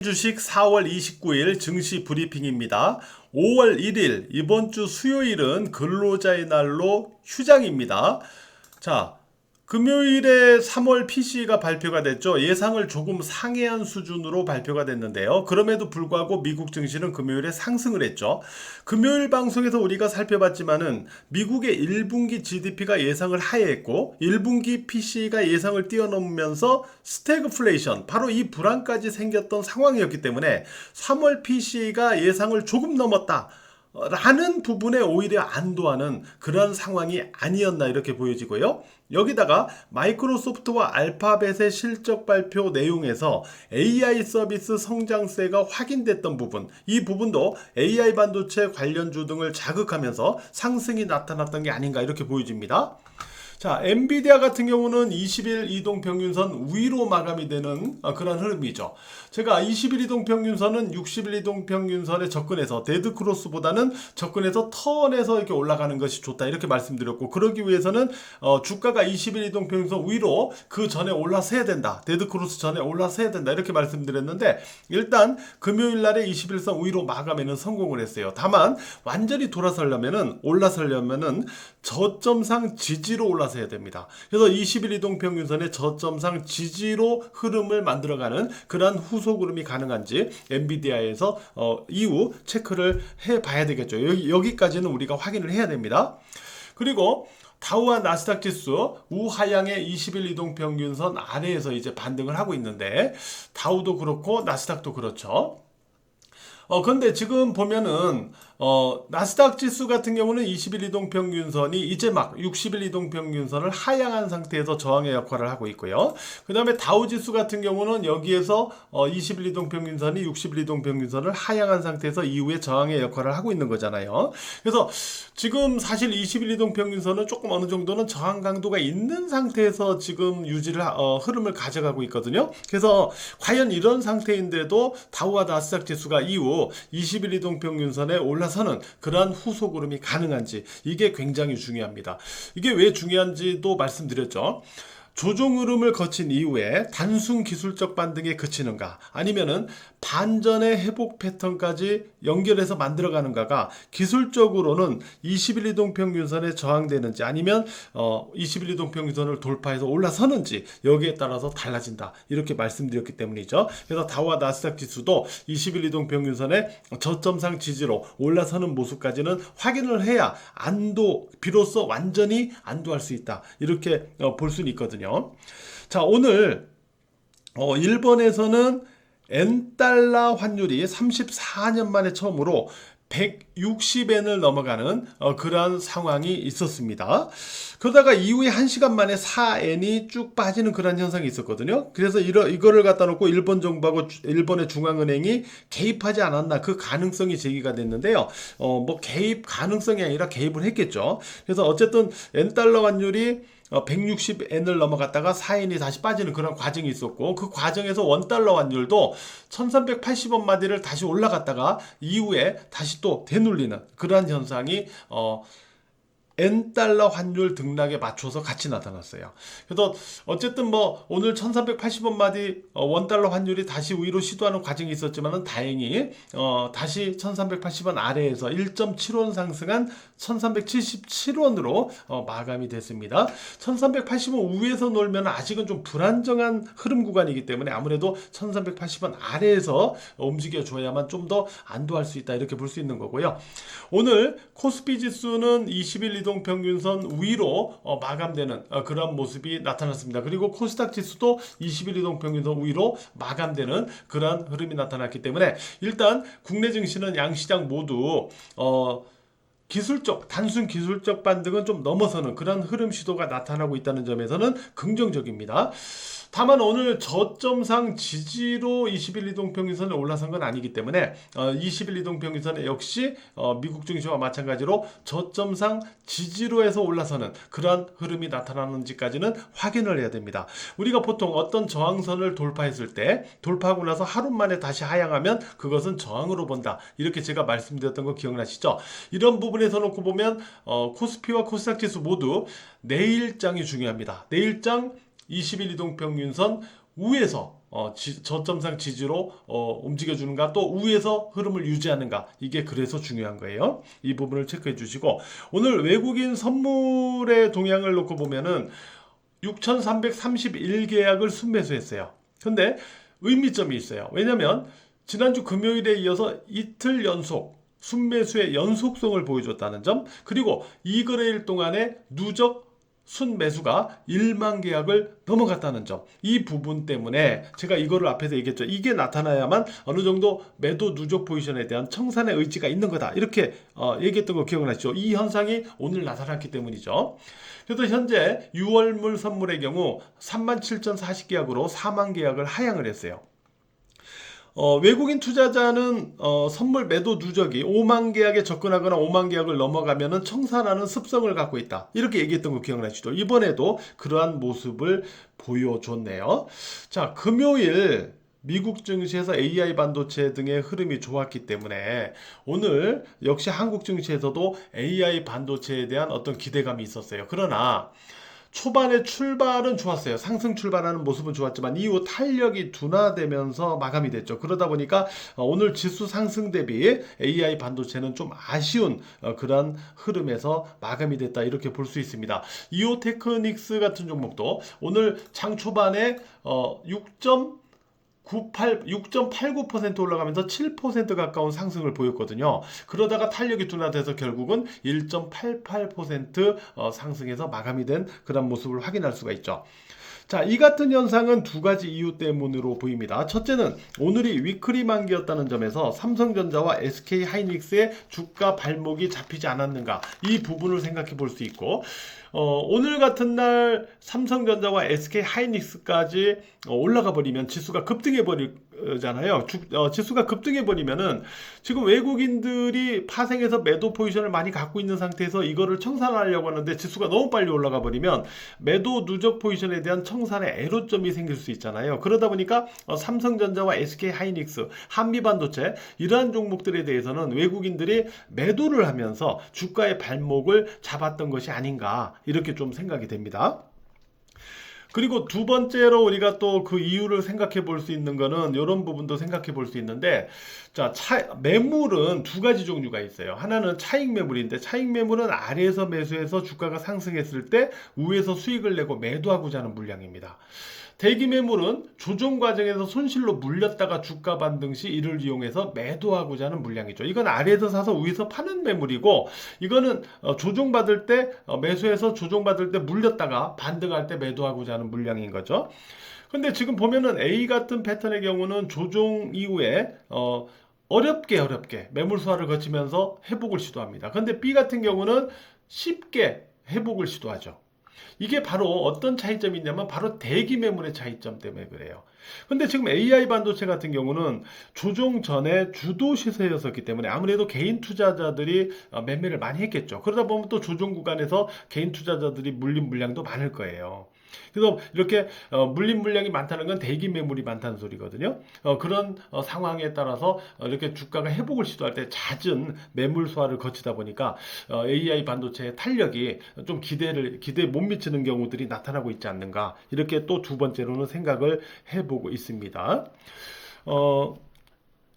주식 4월 29일 증시 브리핑입니다. 5월 1일 이번 주 수요일은 근로자의 날로 휴장입니다. 자, 금요일에 3월 PC가 발표가 됐죠. 예상을 조금 상회한 수준으로 발표가 됐는데요. 그럼에도 불구하고 미국 증시는 금요일에 상승을 했죠. 금요일 방송에서 우리가 살펴봤지만은 미국의 1분기 GDP가 예상을 하회했고 1분기 PC가 예상을 뛰어넘으면서 스태그플레이션, 바로 이 불안까지 생겼던 상황이었기 때문에 3월 PC가 예상을 조금 넘었다 라는 부분에 오히려 안도하는 그런 상황이 아니었나 이렇게 보여지고요. 여기다가 마이크로소프트와 알파벳의 실적 발표 내용에서 AI 서비스 성장세가 확인됐던 부분, 이 부분도 AI 반도체 관련주 등을 자극하면서 상승이 나타났던 게 아닌가 이렇게 보여집니다. 자, 엔비디아 같은 경우는 20일 이동평균선 위로 마감이 되는 그런 흐름이죠. 제가 20일 이동평균선은 60일 이동평균선에 접근해서 데드크로스보다는 접근해서 턴에서 이렇게 올라가는 것이 좋다 이렇게 말씀드렸고, 그러기 위해서는 주가가 20일 이동평균선 위로 그 전에 올라서야 된다, 데드크로스 전에 올라서야 된다 이렇게 말씀드렸는데, 일단 금요일날에 21선 위로 마감에는 성공을 했어요. 다만 완전히 돌아서려면은 올라서려면은 저점상 지지로 올라서야 됩니다. 그래서 20일 이동평균선의 저점상 지지로 흐름을 만들어가는 그러한 후속 흐름이 가능한지 엔비디아에서 이후 체크를 해봐야 되겠죠. 여기까지는 우리가 확인을 해야 됩니다. 그리고 다우와 나스닥 지수 우하향의 20일 이동평균선 아래에서 이제 반등을 하고 있는데, 다우도 그렇고 나스닥도 그렇죠. 근데 지금 보면은 나스닥 지수 같은 경우는 20일 이동평균선이 이제 막 60일 이동평균선을 하향한 상태에서 저항의 역할을 하고 있고요. 그 다음에 다우지수 같은 경우는 여기에서 20일 이동평균선이 60일 이동평균선을 하향한 상태에서 이후에 저항의 역할을 하고 있는 거잖아요. 그래서 지금 사실 20일 이동평균선은 조금 어느 정도는 저항 강도가 있는 상태에서 지금 유지를 흐름을 가져가고 있거든요. 그래서 과연 이런 상태인데도 다우와 나스닥 지수가 이후 20일 이동평균선에 올라서는 그러한 후속 흐름이 가능한지, 이게 굉장히 중요합니다. 이게 왜 중요한지도 말씀드렸죠. 조정 흐름을 거친 이후에 단순 기술적 반등에 그치는가, 아니면은 반전의 회복 패턴까지 연결해서 만들어가는가가 기술적으로는 20일 이동평균선에 저항되는지 아니면 20일 이동평균선을 돌파해서 올라서는지, 여기에 따라서 달라진다 이렇게 말씀드렸기 때문이죠. 그래서 다우와 나스닥 지수도 20일 이동평균선의 저점상 지지로 올라서는 모습까지는 확인을 해야 비로소 완전히 안도할 수 있다 이렇게 볼 수는 있거든요. 자, 오늘 일본에서는 엔달러 환율이 34년 만에 처음으로 160엔을 넘어가는 그러한 상황이 있었습니다. 그러다가 이후에 1시간 만에 4엔이 쭉 빠지는 그런 현상이 있었거든요. 그래서 이거를 갖다 놓고 일본 정부하고 일본의 중앙은행이 개입하지 않았나, 그 가능성이 제기가 됐는데요. 뭐 개입 가능성이 아니라 개입을 했겠죠. 그래서 어쨌든 엔달러 환율이 160엔을 넘어갔다가 4엔이 다시 빠지는 그런 과정이 있었고, 그 과정에서 원달러 환율도 1380원 마디를 다시 올라갔다가 이후에 다시 또 되눌리는 그러한 현상이 엔달러 환율 등락에 맞춰서 같이 나타났어요. 그래서 어쨌든 뭐 오늘 1380원 마디 원달러 환율이 다시 위로 시도하는 과정이 있었지만은 다행히 다시 1380원 아래에서 1.7원 상승한 1377원으로 마감이 됐습니다. 1380원 위에서 놀면 아직은 좀 불안정한 흐름 구간이기 때문에 아무래도 1380원 아래에서 움직여 줘야만 좀 더 안도할 수 있다 이렇게 볼 수 있는 거고요. 오늘 코스피 지수는 20일 이동평균선 위로 마감되는 그런 모습이 나타났습니다. 그리고 코스닥 지수도 20일 이동평균선 위로 마감되는 그런 흐름이 나타났기 때문에 일단 국내 증시는 양시장 모두 단순 기술적 반등은 좀 넘어서는 그런 흐름 시도가 나타나고 있다는 점에서는 긍정적입니다. 다만 오늘 저점상 지지로 20일 이동평균선에 올라선 건 아니기 때문에 20일 이동평균선에 역시 미국 증시와 마찬가지로 저점상 지지로 해서 올라서는 그러한 흐름이 나타나는지까지는 확인을 해야 됩니다. 우리가 보통 어떤 저항선을 돌파했을 때, 돌파하고 나서 하루 만에 다시 하향하면 그것은 저항으로 본다 이렇게 제가 말씀드렸던 거 기억나시죠? 이런 부분에서 놓고 보면 코스피와 코스닥 지수 모두 내일장이 중요합니다. 내일장 20일 이동평균선 위에서 저점상 지지로 움직여주는가, 또 우에서 흐름을 유지하는가, 이게 그래서 중요한 거예요. 이 부분을 체크해 주시고, 오늘 외국인 선물의 동향을 놓고 보면은 6,331계약을 순매수했어요. 근데 의미점이 있어요. 왜냐면 지난주 금요일에 이어서 이틀 연속 순매수의 연속성을 보여줬다는 점, 그리고 이 거래일 동안에 누적 순매수가 1만 계약을 넘어갔다는 점, 이 부분 때문에 제가 이거를 앞에서 얘기했죠. 이게 나타나야만 어느 정도 매도 누적 포지션에 대한 청산의 의지가 있는 거다, 이렇게 얘기했던 거 기억나시죠? 이 현상이 오늘 나타났기 때문이죠. 그래서 현재 6월물 선물의 경우 37,040계약으로 4만 계약을 하향을 했어요. 외국인 투자자는 선물 매도 누적이 5만 계약에 접근하거나 5만 계약을 넘어가면은 청산하는 습성을 갖고 있다, 이렇게 얘기했던 거 기억나시죠? 이번에도 그러한 모습을 보여줬네요. 자, 금요일 미국 증시에서 AI 반도체 등의 흐름이 좋았기 때문에 오늘 역시 한국 증시에서도 AI 반도체에 대한 어떤 기대감이 있었어요. 그러나 초반에 출발은 좋았어요. 상승 출발하는 모습은 좋았지만 이후 탄력이 둔화되면서 마감이 됐죠. 그러다 보니까 오늘 지수 상승 대비 AI 반도체는 좀 아쉬운 그런 흐름에서 마감이 됐다, 이렇게 볼 수 있습니다. 이오 테크닉스 같은 종목도 오늘 장 초반에 6.89% 올라가면서 7% 가까운 상승을 보였거든요. 그러다가 탄력이 둔화돼서 결국은 1.88% 상승해서 마감이 된 그런 모습을 확인할 수가 있죠. 자, 이 같은 현상은 두 가지 이유 때문으로 보입니다. 첫째는 오늘이 위클리 만기였다는 점에서 삼성전자와 SK하이닉스의 주가 발목이 잡히지 않았는가, 이 부분을 생각해 볼 수 있고, 오늘 같은 날 삼성전자와 SK하이닉스까지 올라가 버리면 지수가 급등해 버리잖아요. 지수가 급등해 버리면은 지금 외국인들이 파생해서 매도 포지션을 많이 갖고 있는 상태에서 이거를 청산하려고 하는데 지수가 너무 빨리 올라가 버리면 매도 누적 포지션에 대한 청산의 애로점이 생길 수 있잖아요. 그러다 보니까 삼성전자와 SK하이닉스, 한미반도체, 이러한 종목들에 대해서는 외국인들이 매도를 하면서 주가의 발목을 잡았던 것이 아닌가, 이렇게 좀 생각이 됩니다. 그리고 두 번째로 우리가 또 그 이유를 생각해 볼 수 있는 거는 이런 부분도 생각해 볼 수 있는데, 자, 매물은 두 가지 종류가 있어요. 하나는 차익 매물인데, 차익 매물은 아래에서 매수해서 주가가 상승했을 때 위에서 수익을 내고 매도하고자 하는 물량입니다. 대기 매물은 조정 과정에서 손실로 물렸다가 주가 반등 시 이를 이용해서 매도하고자 하는 물량이죠. 이건 아래에서 사서 위에서 파는 매물이고, 이거는 조정받을 때 매수해서 조정받을 때 물렸다가 반등할 때 매도하고자 하는 물량인 거죠. 근데 지금 보면은 A 같은 패턴의 경우는 조정 이후에 어렵게 매물 수화를 거치면서 회복을 시도합니다. 근데 B 같은 경우는 쉽게 회복을 시도하죠. 이게 바로 어떤 차이점이 있냐면 바로 대기 매물의 차이점 때문에 그래요. 근데 지금 AI 반도체 같은 경우는 조정 전에 주도 시세였었기 때문에 아무래도 개인 투자자들이 매매를 많이 했겠죠. 그러다 보면 또 조정 구간에서 개인 투자자들이 물린 물량도 많을 거예요. 그래서 이렇게 물린 물량이 많다는 건 대기 매물이 많다는 소리거든요. 그런 상황에 따라서 이렇게 주가가 회복을 시도할 때 잦은 매물 소화를 거치다 보니까 AI 반도체의 탄력이 좀 기대에 못 미치는 경우들이 나타나고 있지 않는가, 이렇게 또 두 번째로는 생각을 해보고 있습니다.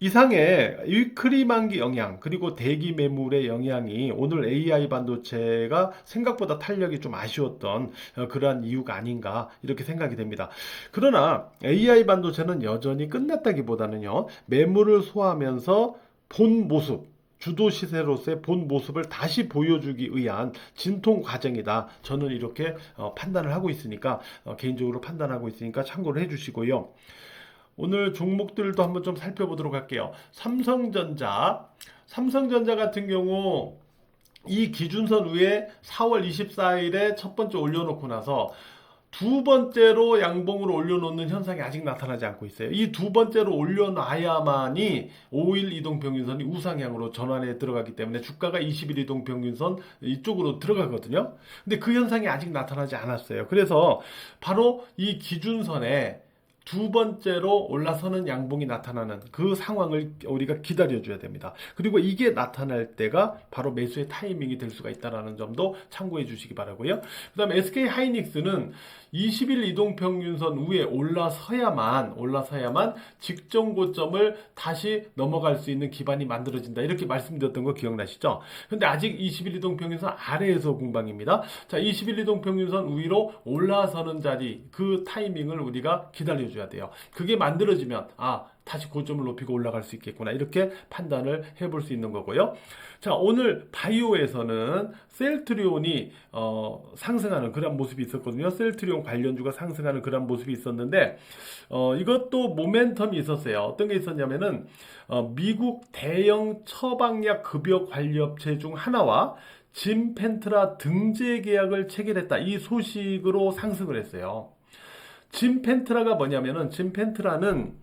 이상의 위클리 만기 영향, 그리고 대기 매물의 영향이 오늘 AI 반도체가 생각보다 탄력이 좀 아쉬웠던 그러한 이유가 아닌가, 이렇게 생각이 됩니다. 그러나 AI 반도체는 여전히 끝났다기보다는요, 매물을 소화하면서 본 모습, 주도 시세로서의 본 모습을 다시 보여주기 위한 진통 과정이다, 저는 이렇게 판단을 하고 있으니까, 개인적으로 판단하고 있으니까 참고를 해주시고요. 오늘 종목들도 한번 좀 살펴보도록 할게요. 삼성전자 같은 경우 이 기준선 위에 4월 24일에 첫 번째 올려놓고 나서 두 번째로 양봉으로 올려놓는 현상이 아직 나타나지 않고 있어요. 이 두 번째로 올려놔야만이 5일 이동평균선이 우상향으로 전환에 들어가기 때문에 주가가 20일 이동평균선 이쪽으로 들어가거든요. 근데 그 현상이 아직 나타나지 않았어요. 그래서 바로 이 기준선에 두 번째로 올라서는 양봉이 나타나는 그 상황을 우리가 기다려줘야 됩니다. 그리고 이게 나타날 때가 바로 매수의 타이밍이 될 수가 있다는 점도 참고해 주시기 바라고요. 그 다음에 SK 하이닉스는 20일 이동평균선 위에 올라서야만 직전 고점을 다시 넘어갈 수 있는 기반이 만들어진다. 이렇게 말씀드렸던 거 기억나시죠? 근데 아직 20일 이동평균선 아래에서 공방입니다. 자, 20일 이동평균선 위로 올라서는 자리, 그 타이밍을 우리가 기다려줘야 돼요. 그게 만들어지면 다시 고점을 높이고 올라갈 수 있겠구나, 이렇게 판단을 해볼 수 있는 거고요. 자, 오늘 바이오에서는 셀트리온이 상승하는 그런 모습이 있었거든요. 셀트리온 관련주가 상승하는 그런 모습이 있었는데 이것도 모멘텀이 있었어요. 어떤 게 있었냐면은 미국 대형 처방약 급여 관리업체 중 하나와 짐펜트라 등재 계약을 체결했다, 이 소식으로 상승을 했어요. 짐펜트라가 뭐냐면은, 짐펜트라는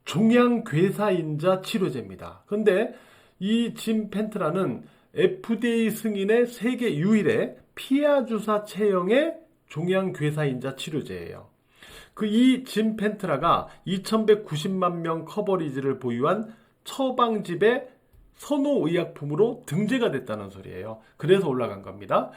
종양괴사인자 치료제입니다. 근데 이 짐펜트라는 FDA 승인의 세계 유일의 피하 주사 체형의 종양괴사인자 치료제예요. 이 짐펜트라가 2190만 명 커버리지를 보유한 처방집의 선호의약품으로 등재가 됐다는 소리예요. 그래서 올라간 겁니다.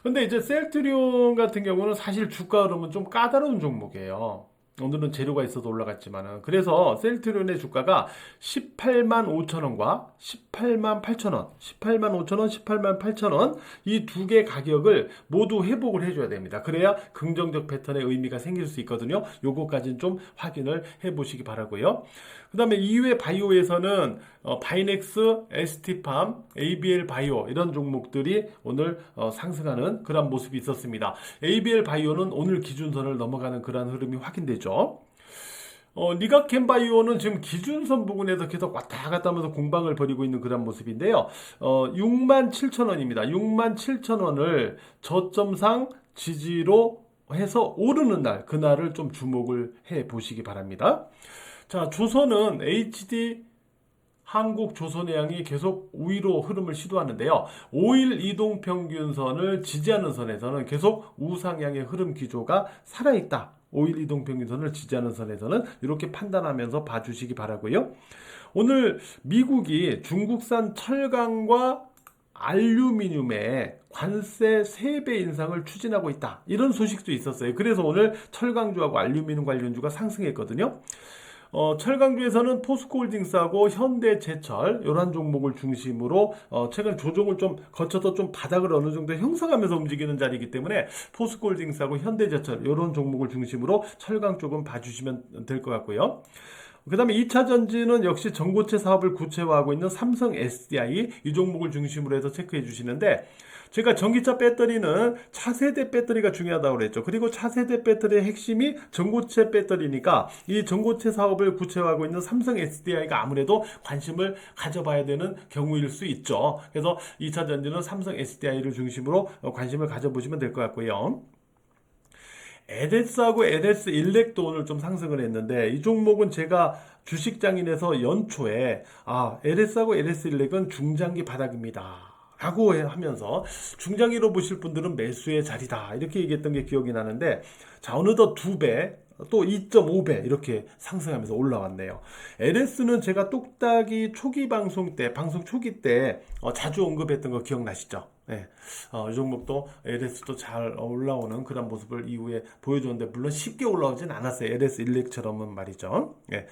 근데 이제 셀트리온 같은 경우는 사실 주가 흐름은 좀 까다로운 종목이에요. 오늘은 재료가 있어서 올라갔지만은. 그래서 셀트리온의 주가가 18만 5천원과 18만 8천원, 18만 5천원, 18만 8천원, 이 두 개 가격을 모두 회복을 해줘야 됩니다. 그래야 긍정적 패턴의 의미가 생길 수 있거든요. 요거까지는 좀 확인을 해보시기 바라고요. 그 다음에 이후에 바이오에서는 바이넥스, ST팜, ABL 바이오, 이런 종목들이 오늘 상승하는 그런 모습이 있었습니다. ABL 바이오는 오늘 기준선을 넘어가는 그런 흐름이 확인되죠. 리가켄 바이오는 지금 기준선 부근에서 계속 왔다 갔다 하면서 공방을 벌이고 있는 그런 모습인데요. 67,000원입니다. 67,000원을 저점상 지지로 해서 오르는 날, 그날을 좀 주목을 해 보시기 바랍니다. 자, 조선은 HD 한국조선해양이 계속 우위로 흐름을 시도하는데요. 5일 이동평균선을 지지하는 선에서는 계속 우상향의 흐름 기조가 살아있다. 5일 이동평균선을 지지하는 선에서는 이렇게 판단하면서 봐주시기 바라고요. 오늘 미국이 중국산 철강과 알루미늄에 관세 3배 인상을 추진하고 있다, 이런 소식도 있었어요. 그래서 오늘 철강주하고 알루미늄 관련주가 상승했거든요. 철강주에서는 포스코홀딩스하고 현대제철, 이런 종목을 중심으로 최근 조정을 좀 거쳐서 좀 바닥을 어느 정도 형성하면서 움직이는 자리이기 때문에 포스코홀딩스하고 현대제철, 이런 종목을 중심으로 철강 쪽은 봐주시면 될 것 같고요. 그 다음에 2차 전지는 역시 전고체 사업을 구체화하고 있는 삼성 SDI, 이 종목을 중심으로 해서 체크해 주시는데, 제가 전기차 배터리는 차세대 배터리가 중요하다고 그랬죠. 그리고 차세대 배터리의 핵심이 전고체 배터리니까 이 전고체 사업을 구체화하고 있는 삼성 SDI가 아무래도 관심을 가져봐야 되는 경우일 수 있죠. 그래서 2차 전지는 삼성 SDI를 중심으로 관심을 가져보시면 될 것 같고요. LS하고 LS 일렉도 오늘 좀 상승을 했는데, 이 종목은 제가 주식장인에서 연초에 LS하고 LS 일렉은 중장기 바닥입니다 라고 하면서 중장기로 보실 분들은 매수의 자리다, 이렇게 얘기했던 게 기억이 나는데, 자, 어느덧 2배, 또 2.5배 이렇게 상승하면서 올라왔네요. LS는 제가 똑딱이 초기 방송 초기 때 자주 언급했던 거 기억나시죠? 네. 이 종목도 LS도 잘 올라오는 그런 모습을 이후에 보여줬는데, 물론 쉽게 올라오진 않았어요. LS 일렉처럼은 말이죠. 네.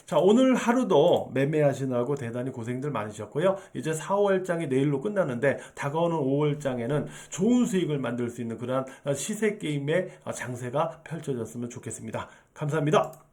자, 오늘 하루도 매매하시느라고 대단히 고생들 많으셨고요. 이제 4월장이 내일로 끝나는데, 다가오는 5월장에는 좋은 수익을 만들 수 있는 그런 시세 게임의 장세가 펼쳐졌으면 좋겠습니다. 감사합니다.